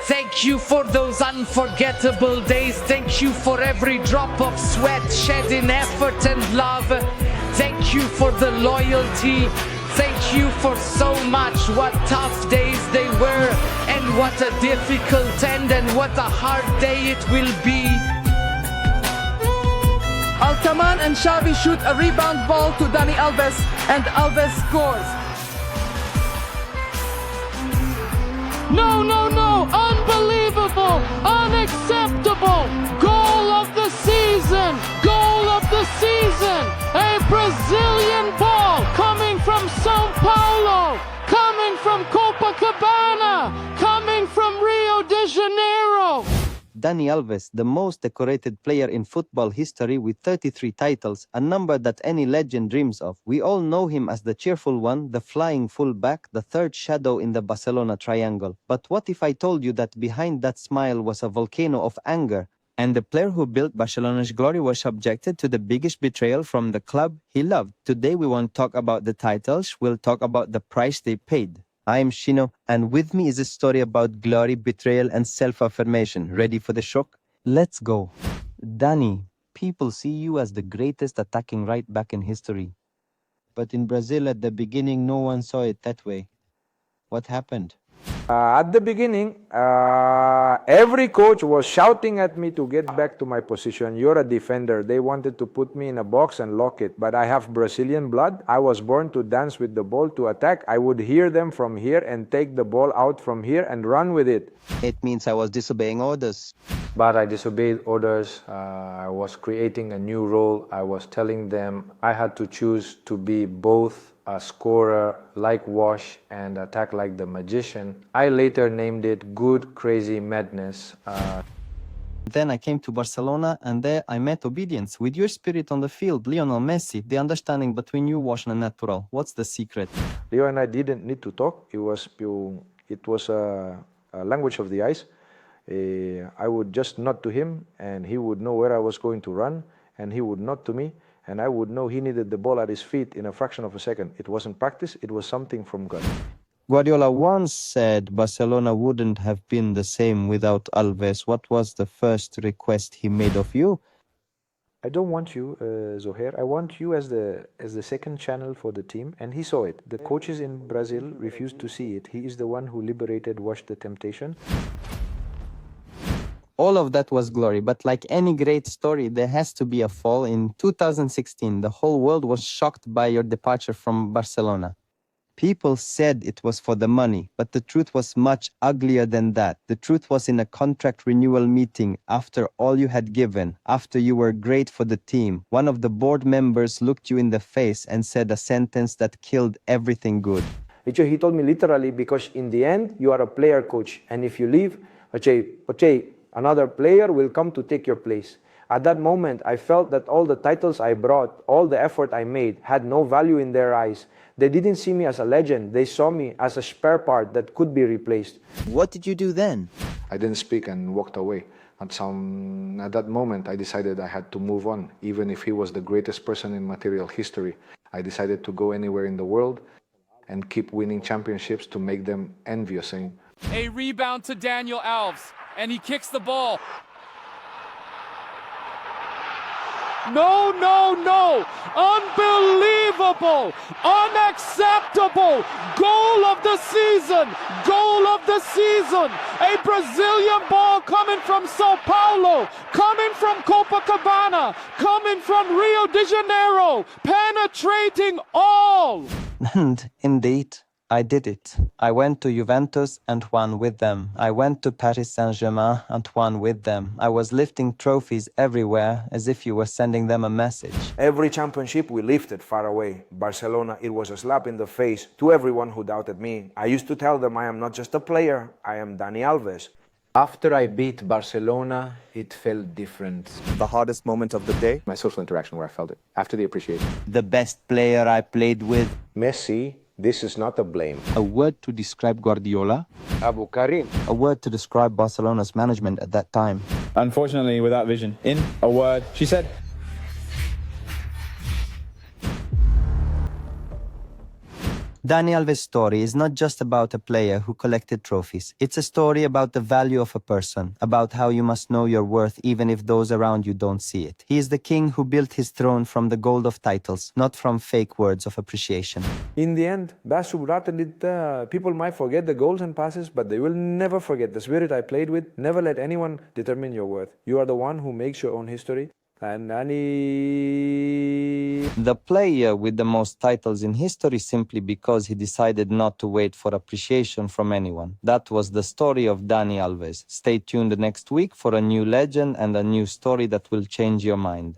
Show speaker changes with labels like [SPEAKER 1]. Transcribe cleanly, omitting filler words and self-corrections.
[SPEAKER 1] Thank you for those unforgettable days. Thank you for every drop of sweat shed in effort and love. Thank you for the loyalty. Thank you for so much. What tough days they were, and what a difficult end, and what a hard day it will be.
[SPEAKER 2] Altaman and Xavi shoot a rebound ball to Dani Alves, and Alves scores.
[SPEAKER 3] No, no, no! Unbelievable! Unacceptable! Goal of the season! Goal of the season! A Brazilian ball coming from São Paulo! Coming from Copacabana! Coming from Rio de Janeiro!
[SPEAKER 4] Dani Alves, the most decorated player in football history with 33 titles, a number that any legend dreams of. We all know him as the cheerful one, the flying fullback, the third shadow in the Barcelona triangle. But what if I told you that behind that smile was a volcano of anger? And the player who built Barcelona's glory was subjected to the biggest betrayal from the club he loved. Today we won't talk about the titles, we'll talk about the price they paid. I am Shino, and with me is a story about glory, betrayal, and self-affirmation. Ready for the shock? Let's go. Dani, people see you as the greatest attacking right back in history. But in Brazil at the beginning, no one saw it that way. What happened?
[SPEAKER 5] At the beginning, every coach was shouting at me to get back to my position. You're a defender. They wanted to put me in a box and lock it. But I have Brazilian blood. I was born to dance with the ball, to attack. I would hear them from here and take the ball out from here and run with it.
[SPEAKER 4] It means I was disobeying orders.
[SPEAKER 5] But I disobeyed orders. I was creating a new role. I was telling them I had to choose to be both a scorer like Wash and attack like the magician. I later named it Good Crazy Madness.
[SPEAKER 4] Then I came to Barcelona, and there I met obedience. With your spirit on the field, Lionel Messi, the understanding between you, Wash and Natural. What's the secret?
[SPEAKER 5] Leo and I didn't need to talk. It was a language of the eyes. I would just nod to him, and he would know where I was going to run, and he would nod to me, and I would know he needed the ball at his feet in a fraction of a second. It wasn't practice, it was something from God.
[SPEAKER 4] Guardiola once said Barcelona wouldn't have been the same without Alves. What was the first request he made of you?
[SPEAKER 5] I don't want you, Zohair. I want you as the second channel for the team, and he saw it. The coaches in Brazil refused to see it. He is the one who liberated Wash the Temptation.
[SPEAKER 4] All of that was glory, but like any great story, there has to be a fall. In 2016, the whole world was shocked by your departure from Barcelona. People said it was for the money, but the truth was much uglier than that. The truth was in a contract renewal meeting after all you had given, after you were great for the team. One of the board members looked you in the face and said a sentence that killed everything good.
[SPEAKER 5] He told me literally, because in the end, you are a player coach, and if you leave, another player will come to take your place. At that moment, I felt that all the titles I brought, all the effort I made, had no value in their eyes. They didn't see me as a legend. They saw me as a spare part that could be replaced.
[SPEAKER 4] What did you do then?
[SPEAKER 5] I didn't speak and walked away. At that moment, I decided I had to move on, even if he was the greatest person in material history. I decided to go anywhere in the world and keep winning championships to make them envious.
[SPEAKER 3] A rebound to Daniel Alves, and he kicks the ball. No, no, no! Unbelievable! Unacceptable! Goal of the season! Goal of the season! A Brazilian ball coming from Sao Paulo, coming from Copacabana, coming from Rio de Janeiro, penetrating all!
[SPEAKER 4] And indeed, I did it. I went to Juventus and won with them. I went to Paris Saint-Germain and won with them. I was lifting trophies everywhere as if you were sending them a message.
[SPEAKER 6] Every championship we lifted far away. Barcelona, it was a slap in the face to everyone who doubted me. I used to tell them I am not just a player, I am Dani Alves.
[SPEAKER 5] After I beat Barcelona, it felt different.
[SPEAKER 7] The hardest moment of the day?
[SPEAKER 5] My social interaction where I felt it, after the appreciation.
[SPEAKER 4] The best player I played with.
[SPEAKER 6] Messi, this is not a blame.
[SPEAKER 4] A word to describe Guardiola.
[SPEAKER 6] Abu Karim.
[SPEAKER 4] A word to describe Barcelona's management at that time.
[SPEAKER 8] Unfortunately, without vision. In a word, she said,
[SPEAKER 4] Dani Alves' story is not just about a player who collected trophies. It's a story about the value of a person, about how you must know your worth even if those around you don't see it. He is the king who built his throne from the gold of titles, not from fake words of appreciation.
[SPEAKER 5] In the end, people might forget the goals and passes, but they will never forget the spirit I played with. Never let anyone determine your worth. You are the one who makes your own history. And Dani...
[SPEAKER 4] The player with the most titles in history simply because he decided not to wait for appreciation from anyone. That was the story of Dani Alves. Stay tuned next week for a new legend and a new story that will change your mind.